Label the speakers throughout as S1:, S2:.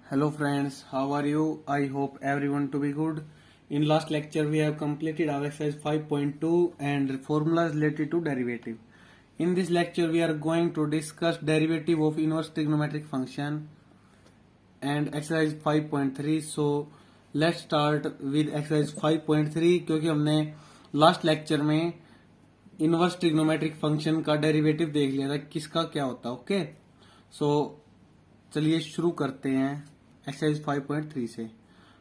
S1: Hello friends, how are you? I hope everyone to be good. In last lecture we have completed our exercise 5.2 and formulas related to derivative. In this lecture we are going to discuss derivative of inverse trigonometric function and exercise 5.3. So let's start with exercise 5.3 क्योंकि हमने last lecture में inverse trigonometric function का derivative देख लिया था किसका क्या होता है. ओके, सो चलिए शुरू करते हैं एक्सरसाइज 5.3 से.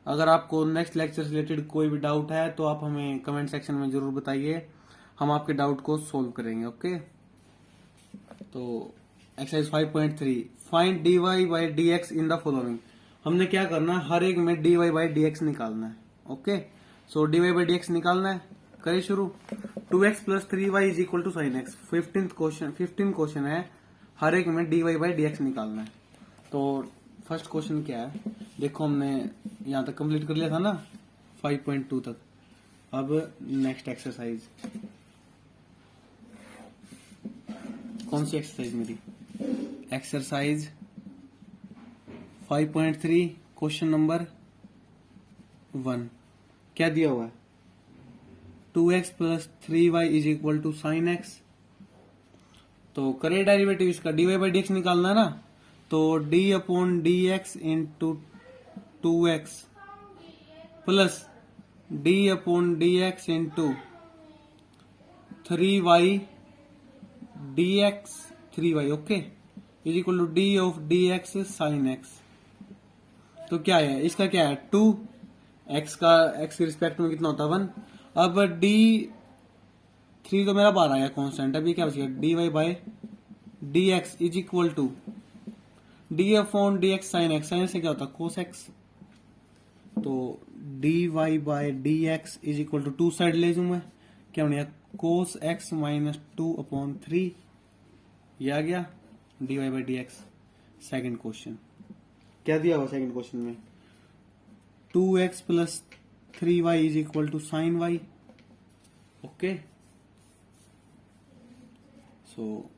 S1: अगर आपको नेक्स्ट लेक्चर से रिलेटेड कोई भी डाउट है तो आप हमें कमेंट सेक्शन में जरूर बताइए, हम आपके डाउट को सोल्व करेंगे. ओके, तो exercise 5.3 find dy by dx in the following. हमने क्या करना है, हर एक में dy बाई dx निकालना है. Okay, so dy by dx निकालना है. करें शुरू. 2x plus 3y is equal to sine x. 15 question है, हर एक में dy बाई dx निकालना है. तो फर्स्ट क्वेश्चन क्या है, देखो हमने यहाँ तक कंप्लीट कर लिया था ना 5.2 तक. अब नेक्स्ट एक्सरसाइज, कौन सी एक्सरसाइज मेरी, एक्सरसाइज 5.3 क्वेश्चन नंबर 1. क्या दिया हुआ है, 2x plus 3y is equal to sine x. तो करे डेरिवेटिव इसका, dy बाई dx निकालना है ना, तो d upon d x into 2x plus d upon d x into 3y dx 3y. Okay, is equal to d of d x sine x. तो क्या है इसका, क्या है 2, x का x के रिस्पेक्ट में कितना होता है 1. अब d3 तो मेरा बाहर आया कांस्टेंट. अब ये क्या बचेगा, dy by d x is equal to d upon d x sine x. Sine से क्या होता है कोस एक्स. तो d y by d x is equal to 2 side ले जाऊं मैं, क्या बनेगा कोस एक्स माइनस 2 अपॉन 3. ये आ गया d y by d x. Second question क्या दिया हुआ, सेकेंड क्वेश्चन में 2x plus 3y is equal to sine y. Okay, so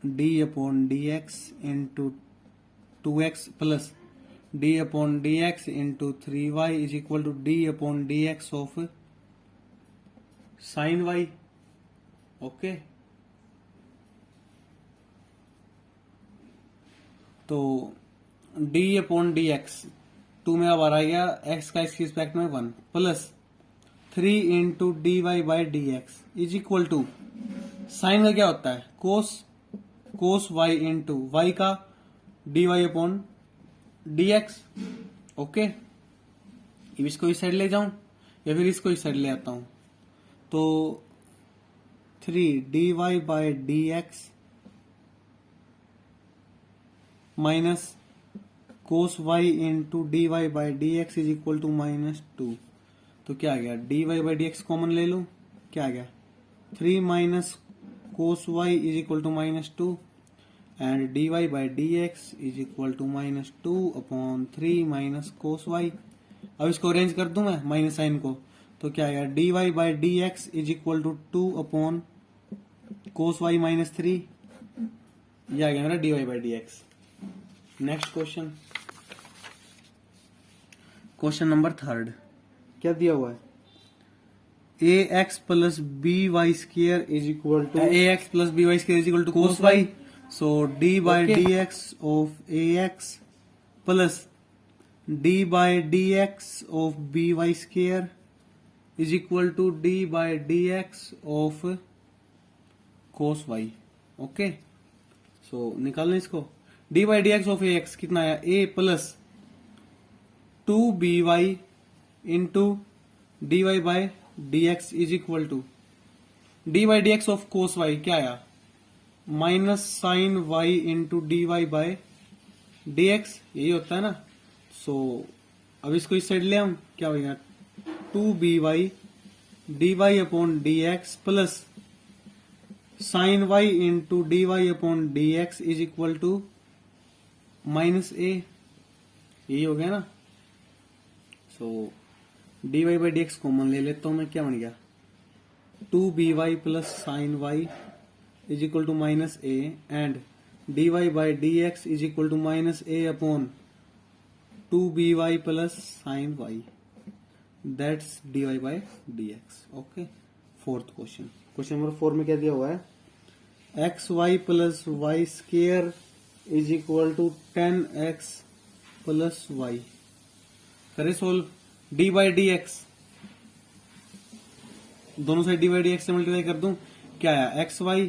S1: d upon d x into 2x plus d upon d x into 3y is equal to d upon d x of sine y. Okay, तो d upon d x 2 में अब आ गया x का इसके respect में 1 plus 3 into d y by d x is equal to sine का क्या होता है कोस y इंटू वाई का d y upon d x. Okay, इसको इस साइड ले जाऊं या फिर इसको इस साइड ले आता हूं, तो 3 d y by d x minus cos y into d y by d x is equal to -2. तो क्या आ गया, d y by d x common ले लू, क्या आ गया 3 minus cos y is equal to -2 and d y by d x is equal to -2 upon 3 minus cos y. अब इसको अरेंज कर दूं मैं माइनस साइन को, तो क्या आएगा d y by d x is equal to 2 upon cos y minus 3. ये आ गया मेरा d y by d x. Next question, question number 3. क्या दिया हुआ है, ax plus b y square is equal to ax plus b y square is equal to cos y. So d by d x of ax plus d by d x of b y square is equal to d by d x of cos y. Okay, so निकालना इसको. d by d x of ax कितना आया, a plus 2by into d y by d x is equal to d by d x of cos y क्या आया minus sine y into d y by d x. यही होता है ना. सो अब इसको इस साइड ले आऊं, क्या हो गया 2by d y upon d x plus sine y into d y upon d x is equal to -a. यही हो गया ना. So d y by d x common ले लेता हूं मैं, क्या बन गया 2by plus sine y is equal to -a and dy by d x is equal to -a upon 2by plus sin y, that's dy by dx. Okay, fourth question, question number 4 में क्या दिया हुआ है, x y plus y square is equal to 10x plus y. करे solve. D by d x, दोनों side d by d x से multiply कर दूं, क्या आया, x y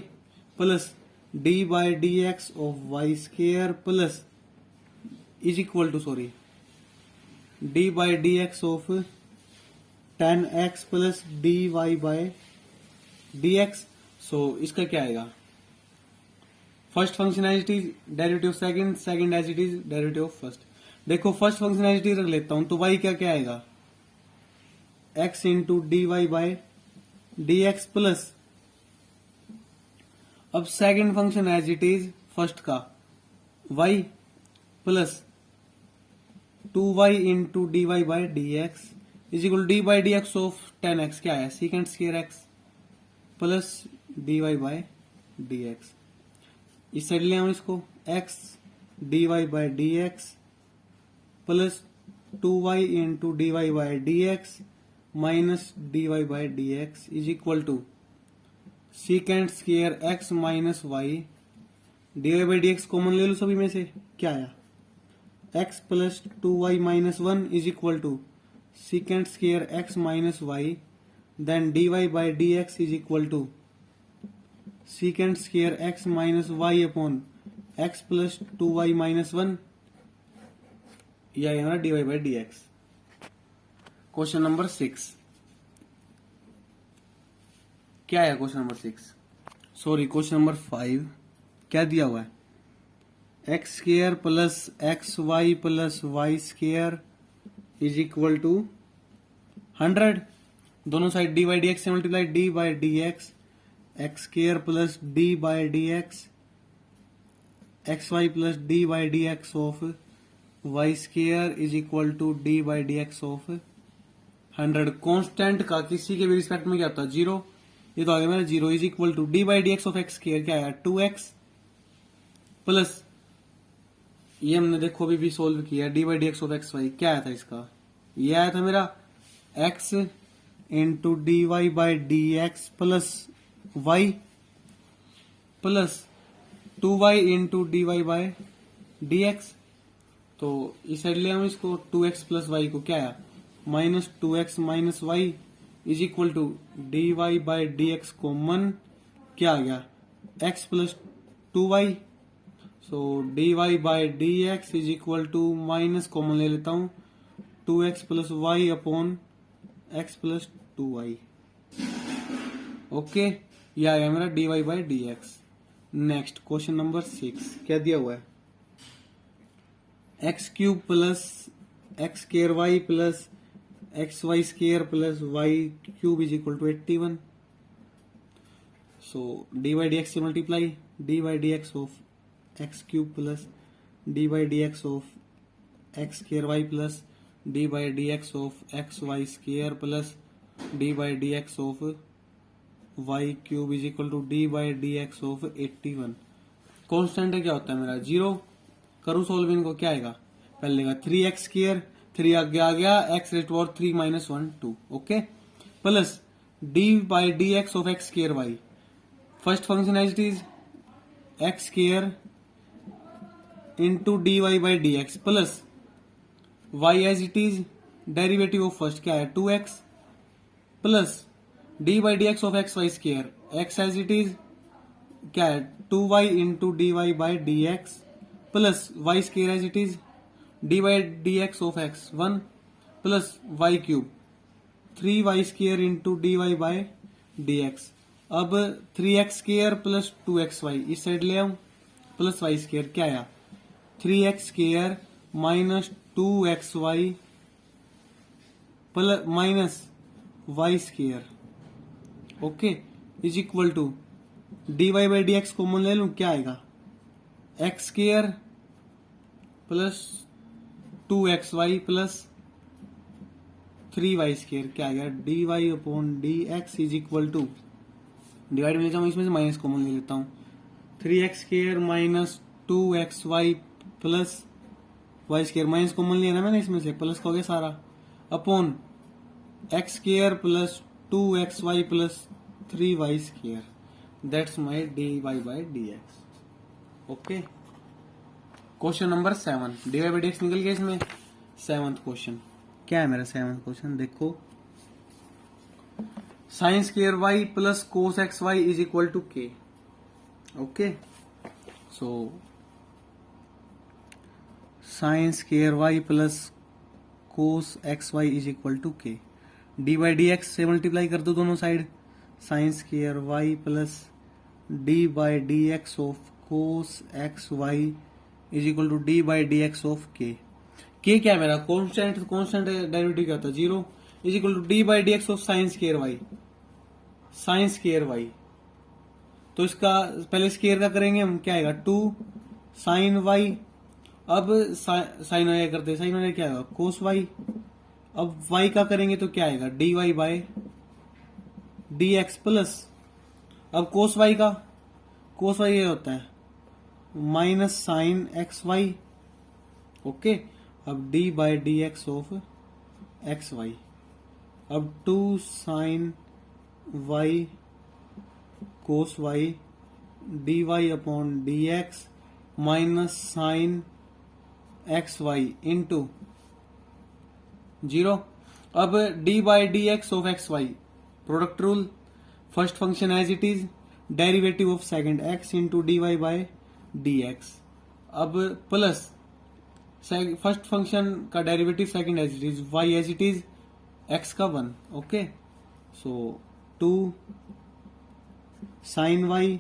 S1: plus d by d x of y square plus is equal to, sorry, d by d x of 10x plus d y by d x. So इसका क्या आएगा, first function as it is, derivative second, second as it is, derivative of first. देखो first function as it is रख लेता हूं, तो y क्या क्या आएगा, x into d y by d x plus, अब second function as it is first का, y plus 2y into d y by d x is equal d by d x of 10x, क्या है, second square x plus d y by d x. इस side ले हम इसको, x d y by d x plus 2y into d y by d x minus d y by d x is equal to secant square x minus y, d y by d x common ले लो सभी में से, क्या आया, x plus 2y minus 1 is equal to secant square x minus y, then dy by dx is equal to secant square x minus y upon x plus 2y minus 1. यह हमारा dy by dx. Question number 6, क्या है question number 6, sorry question number 5. क्या दिया हुआ है, x square plus x y plus y square is equal to 100. दोनों side d by d x से multiply, d by d x, x square plus d by d x, x y plus d by d x of y square is equal to d by d x of 100. Constant का किसी के भी respect में क्या होता है, 0, ये तो आ गया मेरा 0 is equal to d by d x of x square, क्या आया, 2x प्लस, ये हमने देखो अभी भी सोल्व किया, d by d x of x y, क्या आया था इसका, ये आया था मेरा x into d y by d x plus y plus 2y into d y by d x. तो इस साइड ले हम इसको, 2x प्लस वाई को, क्या आया, minus 2x minus y is equal to d y by d x common, क्या आ गया, x plus 2y. So d y by d x is equal to, minus common ले लेता हूं, 2x plus y upon x plus 2y. Okay, यह आया मेरा d y by d x. Next question number 6, क्या दिया हुआ है, x cube plus x square y plus x y square plus y cube is equal to 81. So d by d x से multiply, d by d x of x cube plus d by d x of x square y plus d by d x of x y square plus d by d x of y cube is equal to d by d x of 81. Constant क्या होता है मेरा, 0. करूँ solve इनको, क्या आएगा, पहले का 3x स्क्वायर, 3 आगे आ गया, x रेट और 3 minus 1 2. Okay, plus d by d x of x square y, first function as it is x square into d y by d x plus y as it is derivative of first, क्या है, 2x plus d by d x of x y square, x as it is, क्या है, 2y into d y by d x plus y square as it is D by d x of x 1 plus y cube 3y square into d y by d x. अब 3x square plus 2xy इस side ले आऊं, plus y square, क्या आया, 3x square minus 2xy plus minus y square. Okay, is equal to d y by d x common ले लूं, क्या आएगा, x square plus 2xy plus 3y square, क्या आएगा, d y upon d x is equal to, divide में ले जाऊं, इसमें से माइनस कॉमन ले लेता हूं, 3x square minus 2xy plus y square minus common लिया ना मैंने इसमें से, प्लस का हो गया सारा, upon x square plus 2xy plus 3y square, that's my dy/dx। Okay, question number 7, dy/dx निकल गया इसमें। 7th क्वेश्चन क्या है मेरा? 7th क्वेश्चन देखो, sine square y plus cos xy is equal to k। Okay, so sine square y plus cos xy is equal to k, dy/dx से multiply कर दो दोनों side, sine square y plus dy/dx of cos xy is equal to dy/dx of k। k क्या है मेरा? Constant, constant derivative क्या होता है? 0, is equal to dy/dx of sine square y, sine square y। तो इसका पहले स्केयर का करेंगे हम, क्या आएगा? 2 साइन y, अब साइन y करते हैं, साइन y क्या आएगा? कोस y। अब y का करेंगे तो क्या आएगा? dy/dx प्लस, अब कोस y का, कोस y ये होता है माइनस साइन xy। ओके, अब dy/dx ऑफ xy, अब 2 sine y cos y dy upon dx minus sine xy into 0। अब dy/dx of xy, product rule, first function as it is, derivative of second x into dy/dx, अब plus first function का derivative second as it is, y as it is, x का 1। Okay, so 2 sine y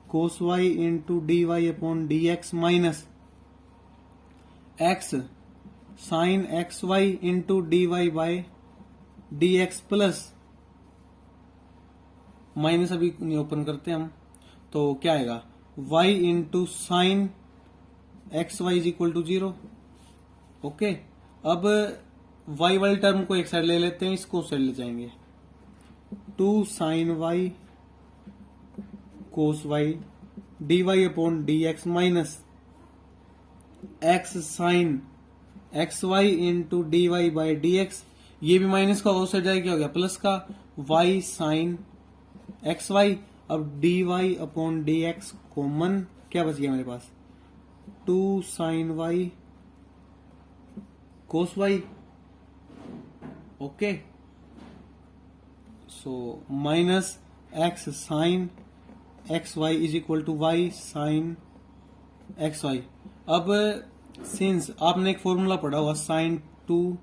S1: cos y into dy upon dx minus x sine xy into dy/dx plus, minus अभी नहीं open करते हम, तो क्या आएगा? y into sine xy is equal to 0। Okay, अब y वाली टर्म को एक साइड ले लेते हैं, इसको साइड ले जाएंगे, 2 sine y cos y dy upon dx minus x sine xy into dy/dx, ये भी माइनस का उस साइड जाएगा, क्या हो गया? प्लस का, y साइन xy, अब dy अपॉन dx कॉमन, क्या बच गया मेरे पास? 2 sine y cos y। Okay, so minus x sine xy is equal to y sine xy। अब सिंस आपने एक फॉर्मूला पढ़ा हुआ साइन 2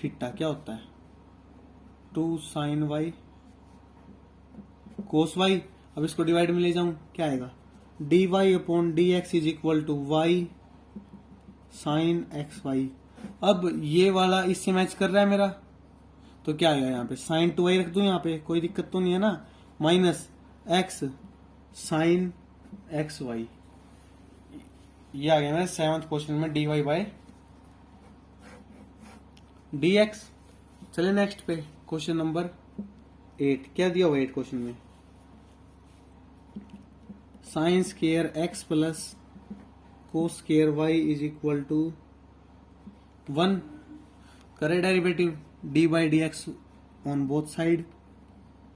S1: थीटा, क्या होता है? 2 साइन y कोस y, अब इसको डिवाइड में ले जाऊं, क्या आएगा? dy upon dx is equal to y sine xy। अब ये वाला इससे मैच कर रहा है मेरा, तो क्या आएगा? यहाँ पे साइन 2y रख दूं, यहाँ पे कोई दिक्कत तो नहीं है ना, माइनस x साइन xy। ये आ गया मेरे 7th क्वेश्चन में dy/dx। चले नेक्स्ट पे, क्वेश्चन नंबर 8, क्या दिया हुआ 8 क्वेश्चन में? Sine square x plus cos square y is equal to 1, करे derivative dy/dx on both side,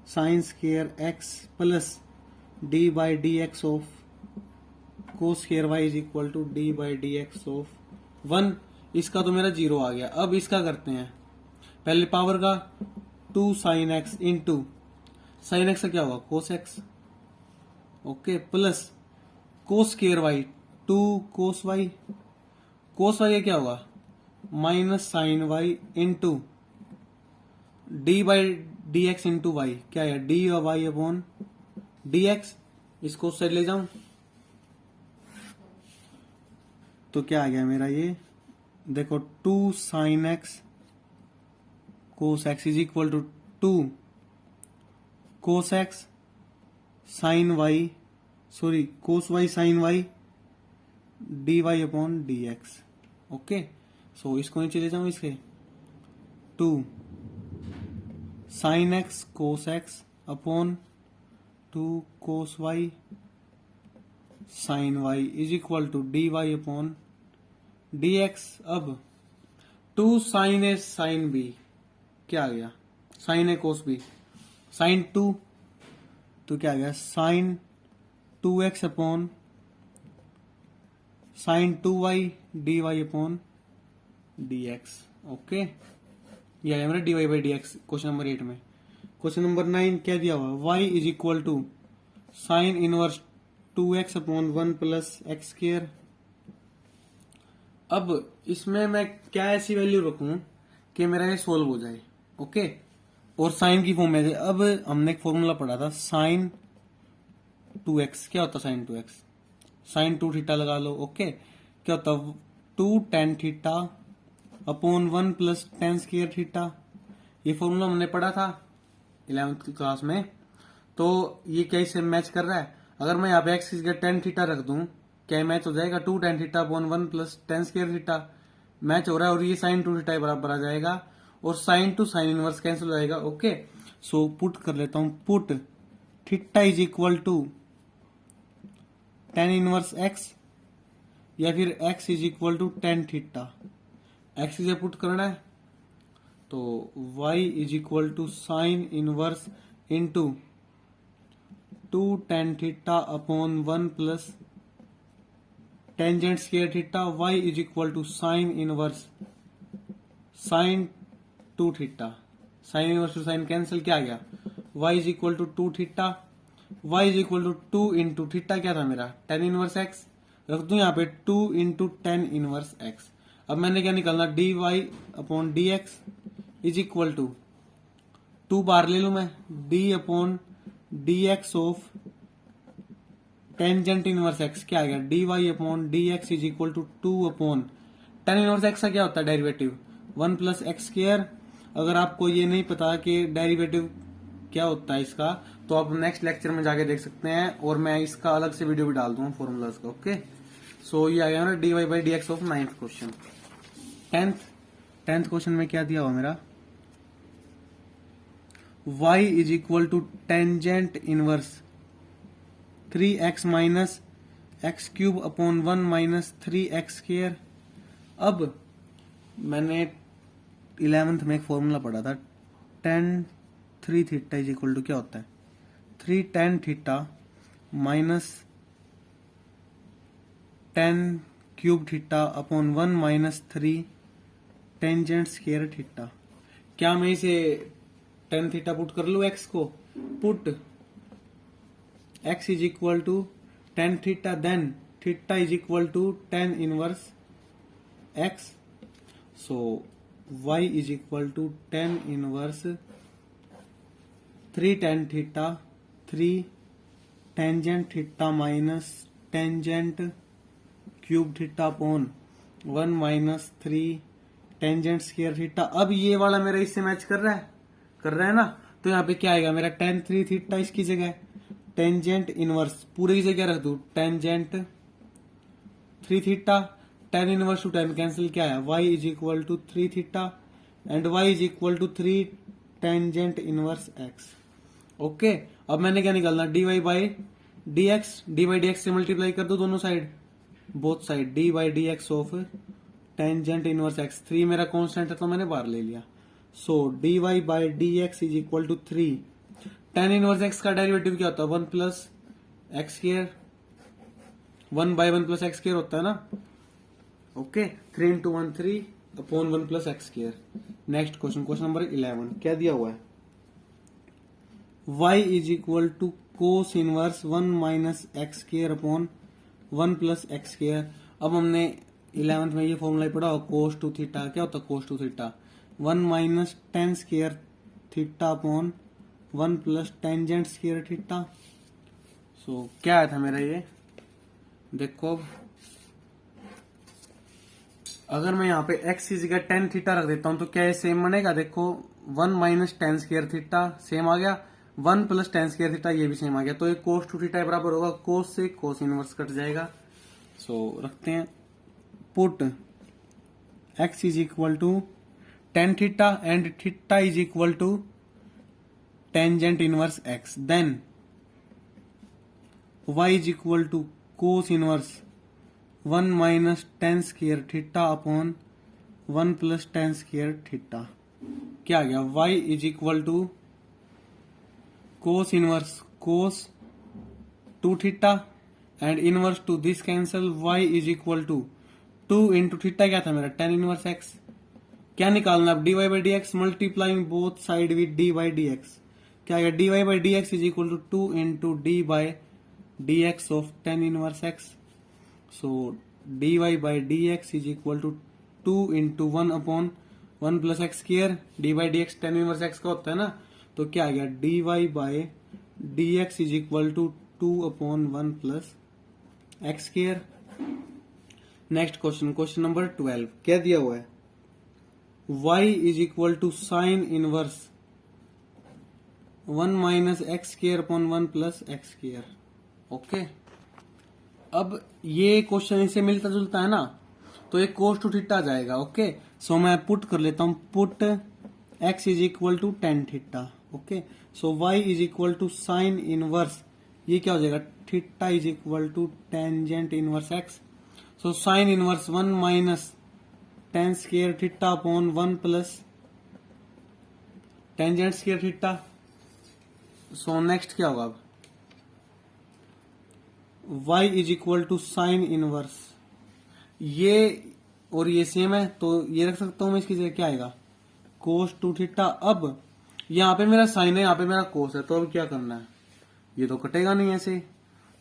S1: sine square x plus dy/dx of cos square y is equal to dy/dx of 1। इसका तो मेरा 0 आ गया। अब इसका करते हैं, पहले पावर का 2 sine x into sine x का क्या होगा? Cos x। Okay, plus cos square y 2 cos y, cos y क्या होगा? Minus sine y into dy/dx into y, क्या है? dy upon dx। इसको साइड ले जाऊं तो क्या आ गया मेरा? ये देखो 2 sine x cos x is equal to 2 cos x sine y, sorry cos y sine y dy upon dx। Okay, so इसको नीचे ले जाऊं, इसके 2 sine x cos x upon 2 cos y sine y is equal to dy upon dx। अब 2 sign ए sine B, क्या आ गया, sine A cos B, sine 2 तो क्या आ गया, sine 2x upon sine 2y dy upon dx। Okay, ये आया मेरा dy by dx question number 8 में। क्वेश्चन नंबर 9 क्या दिया हुआ, y is equal to sine inverse 2x upon 1 plus x square. अब इसमें मैं क्या ऐसी वैल्यू रखूं कि मेरा ये सोल्व हो जाए। ओके, और साइन की फॉर्म में अब हमने एक फॉर्मूला पढ़ा था, साइन 2x, क्या होता है साइन 2x, साइन 2 थीटा लगा लो। ओके, क्या होता है 2 tan theta upon 1 plus tan square theta. ये फॉर्मूला हमने पढ़ा था 11th क्लास में। तो ये क्या इससे मैच कर रहा है, अगर मैं यहाँ पे एक्स की जगह टेन थीटा रख दूं, क्या मैच हो जाएगा, 2 tan theta upon 1 plus tan square theta match हो रहा है, और ये साइन 2 थीटा बराबर आ जाएगा, और sine to sine inverse cancel हो जाएगा। ओके, सो पुट कर लेता हूं, put theta is equal to tan inverse x, या फिर x is equal to tan theta. X इसे पुट करना है तो y is equal to sine inverse into 2 tan theta upon 1 plus tangent square theta. y is equal to sine inverse sine 2 theta, sine inverse to sine cancel, क्या आ गया, y is equal to 2 theta. y is equal to 2 into theta क्या था मेरा, tan inverse x, रख दूं यहाँ पे 2 इंटू टेन इनवर्स एक्स। अब मैंने क्या निकालना, d y upon d x is equal to 2 बार ले लू मैं, d upon d x of tangent inverse x, क्या आ गया, d y upon d x is equal to 2 upon tan inverse x का क्या होता है डेरिवेटिव, 1 प्लस एक्स स्क्वायर। अगर आपको ये नहीं पता कि डेरिवेटिव क्या होता है इसका, तो आप नेक्स्ट लेक्चर में जाके देख सकते हैं, और मैं इसका अलग से वीडियो भी डाल दूंगा फॉर्मूलाज का। ओके, सो ये आ गया मेरा d y by d x of 9th question. Tenth question में क्या दिया हुआ मेरा, y is equal to tangent inverse 3x minus x cube upon 1 minus 3x square. अब मैंने 11th में एक फॉर्मूला पढ़ा था, tan 3 theta is equal to क्या होता है, 3 tan theta minus tan cube theta upon 1 minus 3 tangent square theta. क्या मैं इसे टेन थीटा पुट कर लू एक्स को, put x is equal to tan theta, then theta is equal to tan inverse x, so y is equal to tan inverse 3 tan theta 3 tangent theta minus tangent cube theta upon 1 minus 3 tangent square theta. अब ये वाला मेरा इससे match कर रहा है ना, तो यहाँ पे क्या आएगा मेरा, टेन 3 थीटा इसकी जगह टेंजेंट इनवर्स पूरे की जगह रख दू, tangent 3 theta, tan inverse to tan cancel, क्या है, y is equal to 3 theta and y is equal to 3 tangent inverse x। Okay, अब मैंने क्या निकालना, dy बाई डी एक्स से मल्टीप्लाई कर दो दोनों साइड, both side, d by d x of tangent inverse x. 3 मेरा कांस्टेंट है तो मैंने बाहर ले लिया, so d y by d x is equal to 3। Tan inverse x का डेरिवेटिव क्या होता है, 1 plus x square, 1 by 1 plus x square होता है ना। Okay, 3 into 1 3 upon 1 plus x square. Next question, question number 11 क्या दिया हुआ है, y is equal to cos inverse 1 minus x square upon 1 plus x square. अब हमने 11th में ये फॉर्मूला पढ़ा हो, कोस टू थीटा, क्या होता है cos two theta, 1 minus tan square theta upon 1 plus tangent square theta. So क्या आया था मेरा ये, देखो अगर मैं यहाँ पे x की जगह टेन थीटा रख देता हूं तो क्या ये सेम बनेगा, देखो 1 minus tan square theta same आ गया, 1 प्लस टेन स्क्वायर थीटा ये भी सेम आ गया, तो ये कोस टू थीटा बराबर होगा कोस से कोस इनवर्स कट जाएगा। सो रखते हैं, put x is equal to tan theta and theta is equal to tangent inverse x, then y is equal to cos inverse 1 minus tan square theta upon 1 plus tan square theta. क्या आ गया? y is equal to cos inverse cos 2 theta and inverse to this cancel, y is equal to 2 into theta क्या था मेरा? Tan inverse x। क्या निकालना? अब dy by d x multiplying both side with dy by d x. क्या आएगा? dy by d x is equal to 2 into d by d x of tan inverse x। So dy by d x is equal to 2 into 1 upon 1 plus x square. D by d x tan inverse x का होता है ना, तो क्या आ गया? dy by d x is equal to 2 upon 1 plus x square. Next question, question number 12 क्या दिया हुआ है? y is equal to sine inverse 1 minus x square upon 1 plus x square. Okay, अब ये क्वेश्चन इससे मिलता जुलता है ना, तो ये कोस टू थीटा आ जाएगा। ओके, सो मैं पुट कर लेता हूं, put x is equal to tan theta. Okay, so y is equal to sine inverse, ये क्या हो जाएगा? Theta is equal to tangent inverse x। So sine inverse 1 minus tan square theta upon 1 plus tangent square theta. So next क्या होगा? अब y is equal to sine inverse, ये और ये सेम है तो ये रख सकता हूं मैं इसकी जगह। क्या आएगा? कोस टू थीटा। अब यहाँ पे मेरा साइन है, यहाँ पे मेरा कोस है, तो अब क्या करना है? ये तो कटेगा नहीं ऐसे।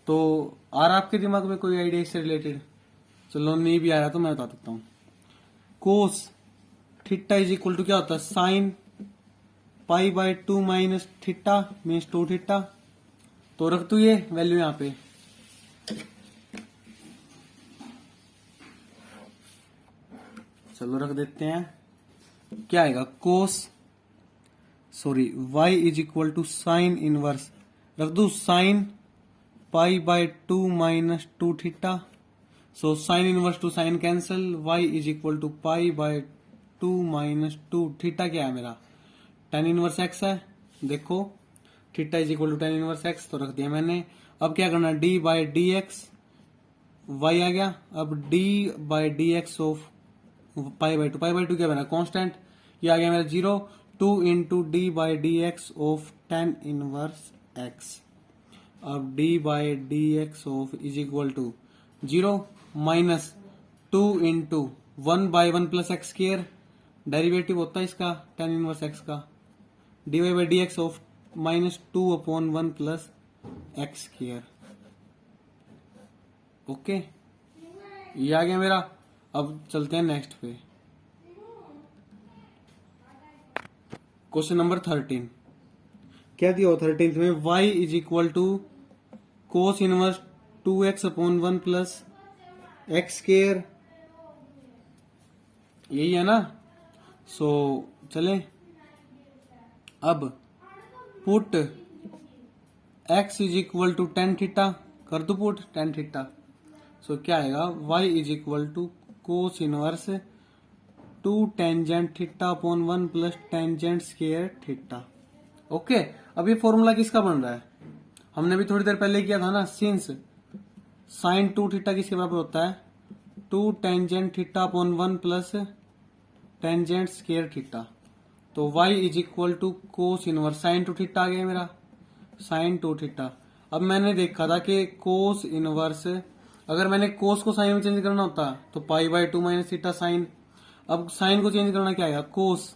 S1: तो आ रहा आपके दिमाग में कोई आइडिया इससे रिलेटेड? चलो नहीं भी आ रहा तो मैं बता सकता हूँ। Cos theta is equal to क्या होता है? Sine pi by 2 minus theta means 2 theta. तो रख तू ये वैल्यू यहाँ पे। चलो रख देते हैं। क्या आएगा? Cos sorry y is equal to sine inverse, रख दू sine pi by 2 minus 2 theta. So sine inverse to sine cancel, y is equal to pi by 2 minus 2 theta. क्या है मेरा? टेन इनवर्स x है। देखो theta is equal to tan inverse x, तो रख दिया मैंने। अब क्या करना? d by d x, y आ गया। अब d by d x of pi by 2, pi by 2 क्या बना? कांस्टेंट, ये आ गया मेरा 0। 2 into d by d x of tan inverse x। अब d by d x of is equal to 0 minus 2 into 1 by 1 plus x square, derivative होता है इसका टेन इनवर्स x का। D y by d x of minus 2 upon 1 plus x square. Okay, ये आ गया मेरा। अब चलते हैं नेक्स्ट पे, क्वेश्चन नंबर 13 क्या दिया हो? 13 में y is equal to cos inverse 2x upon 1 plus x square, यही है ना? सो चले अब put x is equal to tan theta, कर दो पुट टेन थीटा। सो क्या आएगा? y is equal to cos inverse 2 tangent theta upon 1 plus tangent square theta. Okay, अब ये फॉर्मूला किसका बन रहा है? हमने भी थोड़ी देर पहले किया था ना। सिंस साइन 2 थीटा किसके बराबर होता है? 2 tangent theta upon 1 plus tangent square theta. तो y is equal to cos inverse sine 2 theta आ गया मेरा, साइन 2 थीटा। अब मैंने देखा था कि कोस इनवर्स, अगर मैंने कोस को साइन में चेंज करना होता तो pi by 2 minus theta sine. अब साइन को चेंज करना क्या आएगा? Cos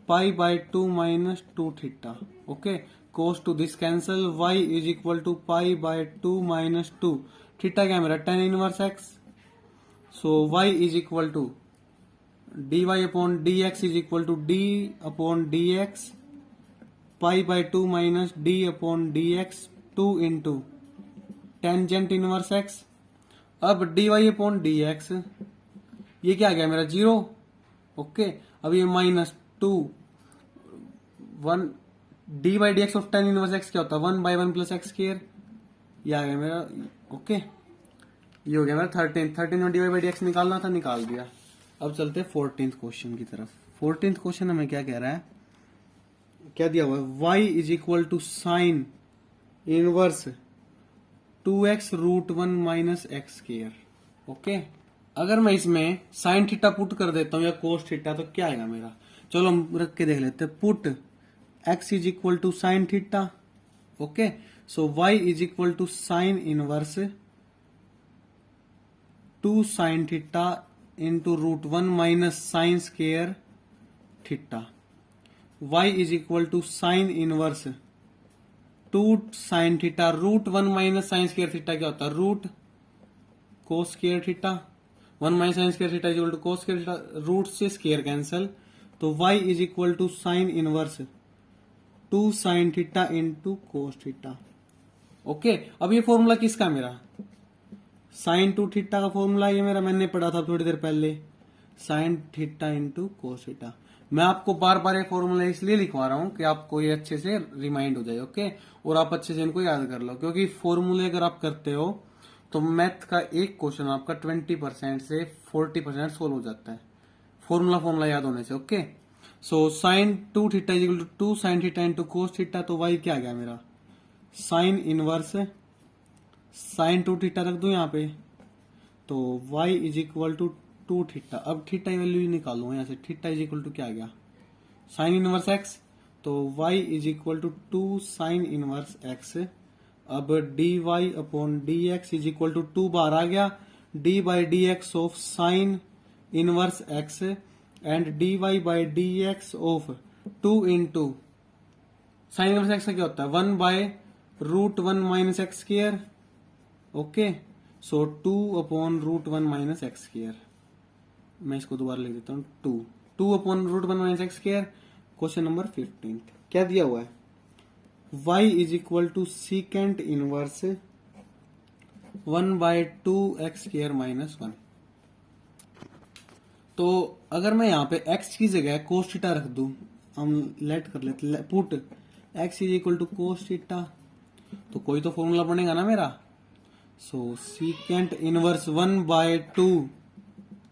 S1: pi by 2 minus 2 theta. Okay, cos to this cancel, y is equal to pi by 2 minus 2 theta. क्या है मेरा? Tan inverse x। So y is equal to d y upon d x is equal to d upon d x pi by 2 minus d upon d x 2 into tangent inverse x. अब d y upon d x, ये क्या आ गया मेरा? 0। Okay, अब ये minus 2 1 d by d x of tan inverse x क्या होता है? 1 बाय 1 प्लस एक्स स्क्वायर, ये आ गया मेरा। ओके, ये हो गया मेरा 13 में डी बाई डी एक्स निकालना था, निकाल दिया। अब चलते हैं 14th क्वेश्चन की तरफ। 14th क्वेश्चन हमें क्या कह रहा है? क्या दिया हुआ है? y is equal to sine inverse 2x root 1 minus x square. Okay, अगर मैं इसमें साइन थीटा पुट कर देता हूँ या कोस थीटा तो क्या आएगा मेरा? चलो हम रख के देख लेते हैं। Put x is equal to sine theta. Okay, so y is equal to sine inverse 2 sine theta into root 1 minus sine square theta. y is equal to sine inverse 2 sine theta root 1 minus sine square theta क्या होता है? Root cos square theta. 1 minus sine square theta is equal to cos square theta, root से square cancel, तो y is equal to sine inverse 2 sine theta into cos theta. Okay, अब ये formula किसका मेरा? Sign 2 theta का formula ये मेरा, मैंने पढ़ा था थोड़ी देर पहले, sign theta into cos theta. मैं आपको बार बार ये फॉर्मूला इसलिए लिखवा रहा हूं कि आपको ये अच्छे से रिमाइंड हो जाए। ओके, और आप अच्छे से इनको याद कर लो, क्योंकि फॉर्मूले अगर आप करते हो तो मैथ का एक क्वेश्चन आपका 20% से 40% सोल्व हो जाता है फॉर्मूला याद होने से। Okay, so sine 2 theta is equal to 2 sine theta into cos theta, तो y क्या आ गया मेरा? साइन इनवर्स साइन 2 थीटा रख दू यहाँ पे, तो y is equal to 2 theta. अब थीटा की वैल्यू निकालू यहाँ से, थीटा इज इक्वल टू क्या आ गया? साइन इनवर्स x, तो y इज इक्वल टू 2 साइन इनवर्स x। अब dy upon dx is equal to 2 बार आ गया, d by d x of sine inverse x and dy by d x of 2 into sine inverse x का क्या होता है? 1 by root 1 minus x square. Okay, so 2 upon root 1 minus x square. मैं इसको दोबारा लिख देता हूँ, 2 upon root 1 minus x square. Question number 15 क्या दिया हुआ है? y is equal to secant inverse 1 by 2 x square minus 1। तो अगर मैं यहाँ पे x की जगह कोस थीटा रख दूं, हम लेट कर लेते, put x is equal to cos theta, तो कोई तो फॉर्मूला बनेगा ना मेरा। So secant inverse 1 by 2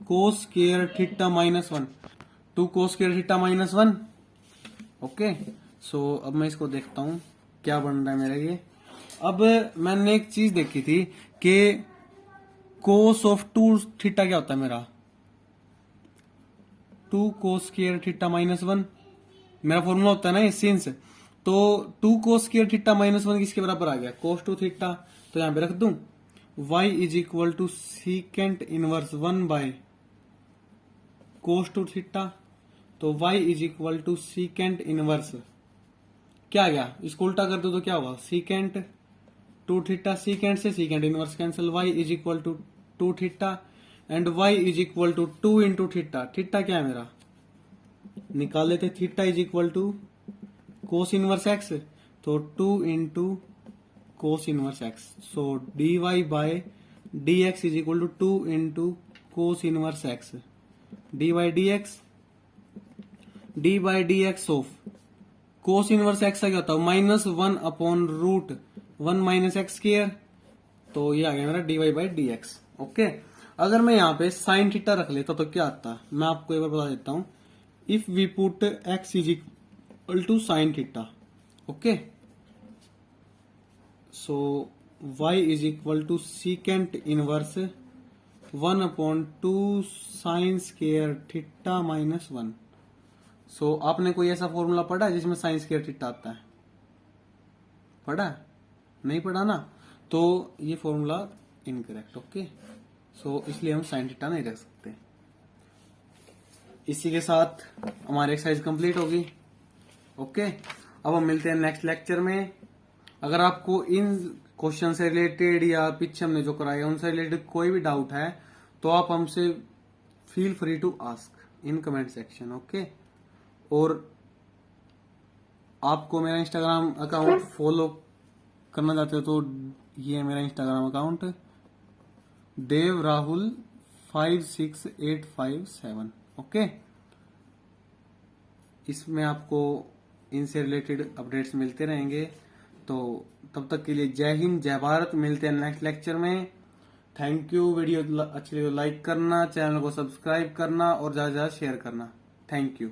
S1: cos square theta minus 1, 2 cos square theta minus 1। Okay, so अब मैं इसको देखता हूं क्या बन रहा है मेरा ये। अब मैंने एक चीज देखी थी कि कोस ऑफ 2 थीटा क्या होता है मेरा? 2 कोस स्क्वायर थीटा माइनस 1 मेरा फॉर्मूला होता है ना ये, सिंस। तो 2 कोस स्क्वायर थीटा माइनस 1 किसके बराबर आ गया? Cos 2 theta. तो यहां पे रख दूं y is equal to secant inverse 1 by cos 2 theta, तो y is equal to secant inverse क्या आ गया? इसको उल्टा कर दो तो क्या होगा? सीकेंट 2 थीटा, सीकेंट से secant inverse cancel, y is equal to 2 theta and y is equal to 2 into theta. Theta क्या है मेरा? निकाल लेते, theta is equal to cos inverse x, तो 2 into cos inverse x। So dy by dx is equal to 2 into cos inverse x, dy by d x of cos inverse x का क्या होता है? Minus 1 upon root 1 minus x square, तो ये आ गया मेरा dy by d x. Okay, अगर मैं यहाँ पे साइन थीटा रख लेता तो क्या आता? मैं आपको एक बार बता देता हूं, if we put x is equal to sine theta. Okay, so y is equal to secant inverse 1 upon 2 sine square theta minus 1। So आपने कोई ऐसा फॉर्मूला पढ़ा है जिसमें साइन स्क्वायर थीटा आता है? पढ़ा है? नहीं पढ़ा ना, तो ये फॉर्मूला इनकरेक्ट। ओके, सो इसलिए हम साइन थीटा नहीं रख सकते। इसी के साथ हमारी एक्सरसाइज कंप्लीट होगी। ओके, अब हम मिलते हैं नेक्स्ट लेक्चर में। अगर आपको इन क्वेश्चन से रिलेटेड या पीछे हमने जो कराया उनसे रिलेटेड कोई भी डाउट है तो आप हमसे feel free to ask in comment section. Okay, और आपको मेरा इंस्टाग्राम अकाउंट फॉलो करना चाहते हो तो ये है मेरा इंस्टाग्राम अकाउंट, देव राहुल 56857। ओके, इसमें आपको इनसे रिलेटेड अपडेट्स मिलते रहेंगे। तो तब तक के लिए जय हिंद, जय भारत। मिलते हैं नेक्स्ट लेक्चर में। Thank you. वीडियो अच्छी लगे तो लाइक करना, चैनल को सब्सक्राइब करना और ज्यादा से ज्यादा शेयर करना। Thank you.